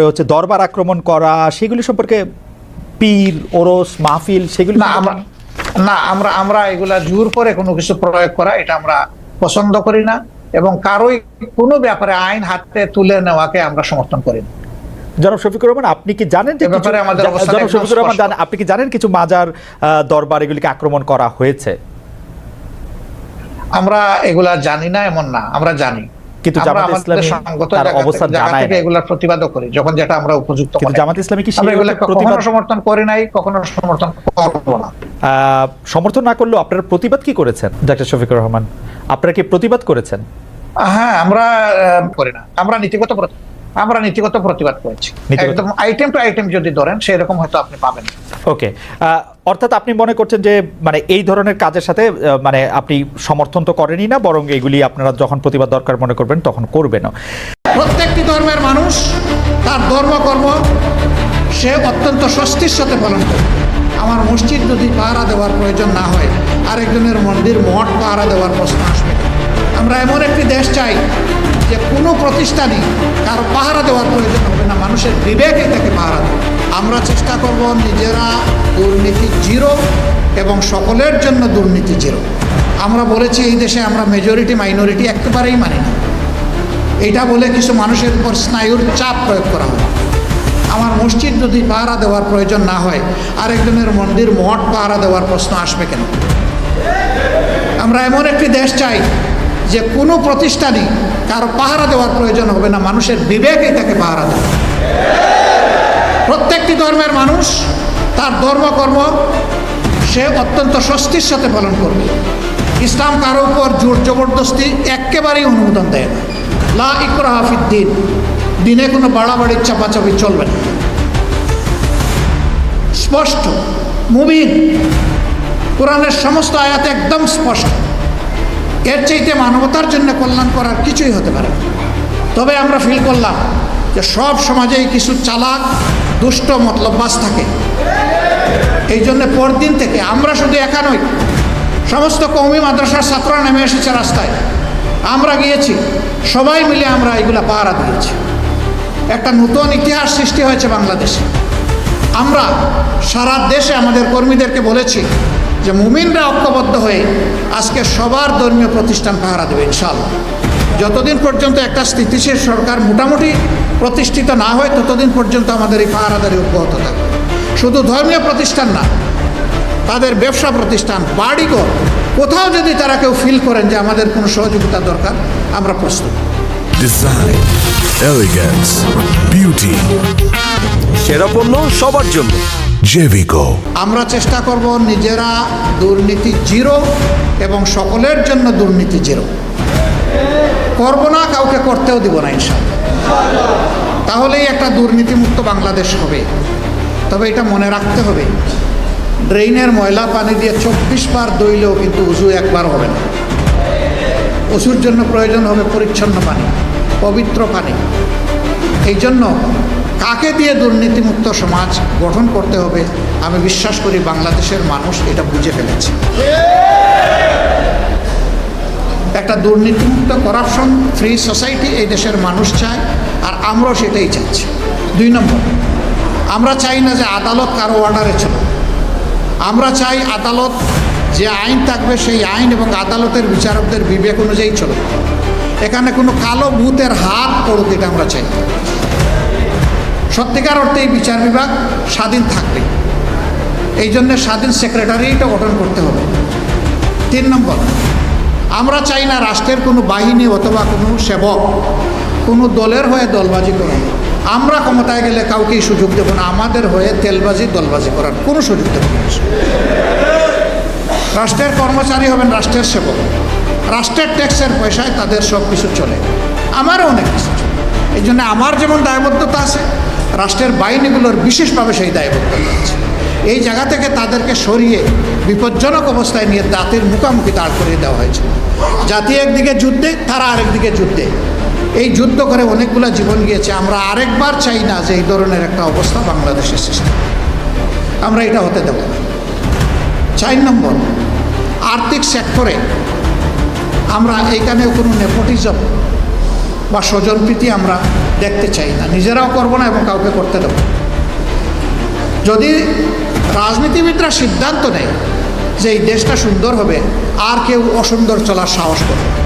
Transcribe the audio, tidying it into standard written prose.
হচ্ছে দরবার আক্রমণ করা সেগুলি সম্পর্কে পীর ওরস মাহফিল সেগুলি না আমরা না আমরা আমরা এগুলা জোর করে কোনো কিছু প্রয়োগ করা এটা আমরা পছন্দ করি না এবং কারোই কোনো ব্যাপারে আইন হাতে তুলে নেওয়াকে আমরা সমর্থন করি না। জনাব শফিকুর রহমান, আপনি কি জানেন যে ব্যাপারে আমাদের অবস্থান জনাব শফিকুর রহমান আপনি কি জানেন কিছু মাজার দরবার এগুলিকে আক্রমণ করা হয়েছে? আমরা এগুলা জানি না এমন না, আমরা জানি, কিন্তু জামাত ইসলামী তার অবস্থান জানায় না, এগুলা প্রতিবাদও করি যখন যেটা আমরা উপযুক্ত। কিন্তু জামাত ইসলামী কি এগুলা কখনো সমর্থন করি নাই, কখনো সমর্থন করব না। সমর্থন না করলেও আপনারা প্রতিবাদ কি করেছেন ডক্টর শফিকুর রহমান? আপনারা কি প্রতিবাদ করেছেন? হ্যাঁ, আমরা করি না, আমরা নীতিগত প্রতিবাদ করেছি। একদম আইটেম টু আইটেম যদি ধরেন সেরকম হয়তো আপনি পাবেন। ওকে, অর্থাৎ আপনি মনে করছেন যে মানে এই ধরনের কাজের সাথে মানে আপনি সমর্থন তো করেনই না, বরং এগুলি আপনারা যখন প্রতিবাদ দরকার মনে করবেন তখন করবেন। প্রত্যেকটি ধর্মের মানুষ তার ধর্মকর্ম সে অত্যন্ত স্বস্তির সাথে পালন করে। আমার মসজিদ যদি পাহারা দেওয়ার প্রয়োজন না হয়, আরেকজনের মন্দির মঠ পাহারা দেওয়ার প্রশ্ন আসবে। আমরা এমন একটি দেশ চাই যে কোনো প্রতিষ্ঠানই কারো পাহারা দেওয়ার প্রয়োজন হবে না, মানুষের বিবেকে তাকে পাহারা দেবে। আমরা চেষ্টা করব নিজেরা দুর্নীতি জিরো এবং সকলের জন্য দুর্নীতি জিরো। আমরা বলেছি এই দেশে আমরা মেজরিটি মাইনরিটি একেবারেই মানি না। এটা বলে কিছু মানুষের উপর স্নায়ুর চাপ প্রয়োগ করা হয়। আমার মসজিদ যদি পাহারা দেওয়ার প্রয়োজন না হয়, আরেকজনের মন্দির মঠ পাহারা দেওয়ার প্রশ্ন আসবে কেন? আমরা এমন একটি দেশ চাই যে কোনো প্রতিষ্ঠানই কারো পাহারা দেওয়ার প্রয়োজন হবে না, মানুষের বিবেকেই তাকে পাহারা দেবে। প্রত্যেকটি ধর্মের মানুষ তার ধর্মকর্ম সে অত্যন্ত স্বস্তির সাথে পালন করবে। ইসলাম কারো উপর জোর জবরদস্তি একেবারেই অনুমোদন দেয় না। লা ইকরাহা ফিদ্দিন, দিনে কোনো বাড়াবাড়ির চাপাচাপি চলবে না। স্পষ্ট মুবিন, কোরআনের সমস্ত আয়াত একদম স্পষ্ট। এর চাইতে মানবতার জন্য কল্যাণ করার কিছুই হতে পারে। তবে আমরা ফিল করলাম যে সব সমাজেই কিছু চালাক দুষ্ট মতলববাজ থাকে। এই জন্য পরদিন থেকে আমরা শুধু একা নই, সমস্ত কওমি মাদ্রাসার ছাত্ররা নেমে এসেছে রাস্তায়, আমরা গিয়েছি, সবাই মিলে আমরা এগুলা পাহারা দিয়েছি। একটা নতুন ইতিহাস সৃষ্টি হয়েছে বাংলাদেশে। আমরা সারা দেশে আমাদের কর্মীদেরকে বলেছি যে মুমিনরা ঐক্যবদ্ধ হয়ে আজকে সবার ধর্মীয় প্রতিষ্ঠান পাহারা দেবে ইনশাআল্লাহ। যতদিন পর্যন্ত একটা স্থিতিশীল সরকার মোটামুটি প্রতিষ্ঠিত না হয় ততদিন পর্যন্ত আমাদের এই পাহারাদারি অব্যাহত থাকবে। শুধু ধর্মীয় প্রতিষ্ঠান না, তাদের ব্যবসা প্রতিষ্ঠান, বাড়িঘর, কোথাও যদি তারা কেউ ফিল করেন যে আমাদের কোনো সহযোগিতা দরকার, আমরা প্রস্তুত। ডিজাইন, এলিগেন্স, বিউটি, সেরা পণ্য সবার জন্য জেভিকো। আমরা চেষ্টা করব নিজেরা দুর্নীতি জিরো এবং সকলের জন্য দুর্নীতি জিরো করব না, কাউকে করতেও দিব না ইনশাআল্লাহ। তাহলেই একটা দুর্নীতিমুক্ত বাংলাদেশ হবে। তবে এটা মনে রাখতে হবে, ড্রেইনের ময়লা পানি দিয়ে 24 বার ধুইলেও কিন্তু উজু একবার হবে না। উজুর জন্য প্রয়োজন হবে পরিচ্ছন্ন পানি, পবিত্র পানি। এই জন্য কাকে দিয়ে দুর্নীতিমুক্ত সমাজ গঠন করতে হবে, আমি বিশ্বাস করি বাংলাদেশের মানুষ এটা বুঝে ফেলেছে। একটা দুর্নীতিমুক্ত করাপশন ফ্রি সোসাইটি এই দেশের মানুষ চায়, আর আমরাও সেটাই চাচ্ছি। 2 নম্বর, আমরা চাই না যে আদালত কারো অর্ডারে চলে। আমরা চাই আদালত যে আইন থাকবে সেই আইন এবং আদালতের বিচারকদের বিবেক অনুযায়ী চলবে। এখানে কোনো কালো ভূতের হাত পড়ুক, এটা আমরা চাই। সত্যিকার অর্থে এই বিচার বিভাগ স্বাধীন থাকবে, এই জন্য স্বাধীন সেক্রেটারিয়েটও গঠন করতে হবে। 3 নম্বর, আমরা চাই না রাষ্ট্রের কোনো বাহিনী অথবা কোনো সেবক কোনো দলের হয়ে দলবাজি করে। আমরা ক্ষমতায় গেলে কাউকেই সুযোগ দেব না আমাদের হয়ে তেলবাজি দলবাজি করার কোনো সুযোগ দেব না। রাষ্ট্রের কর্মচারী হবেন রাষ্ট্রের সেবক, রাষ্ট্রের ট্যাক্সের পয়সায় তাদের সব কিছু চলে, আমারও অনেক কিছু চলে। এই জন্য আমার যেমন দায়বদ্ধতা আছে, রাষ্ট্রের বাহিনীগুলোর বিশেষভাবে সেই দায়বদ্ধতা আছে। এই জায়গা থেকে তাদেরকে সরিয়ে বিপজ্জনক অবস্থায় নিয়ে জাতির মুখোমুখি দাঁড় করিয়ে দেওয়া হয়েছে। জাতি একদিকে যুদ্ধে, তারা আরেকদিকে যুদ্ধে, এই যুদ্ধ করে অনেকগুলো জীবন গিয়েছে। আমরা আরেকবার চাই না যে এই ধরনের একটা অবস্থা বাংলাদেশের সৃষ্টি, আমরা এটা হতে দেব না। 4 নম্বর, আর্থিক সেক্টরে আমরা এইখানেও কোনো নেপোটিজম বা স্বজনপ্রীতি আমরা দেখতে চাই না, নিজেরাও করব না এবং কাউকে করতে দেব না। যদি রাজনীতিবিদরা সিদ্ধান্ত নেয় যে এই দেশটা সুন্দর হবে, আর কেউ অসুন্দর চলার সাহস করবে না।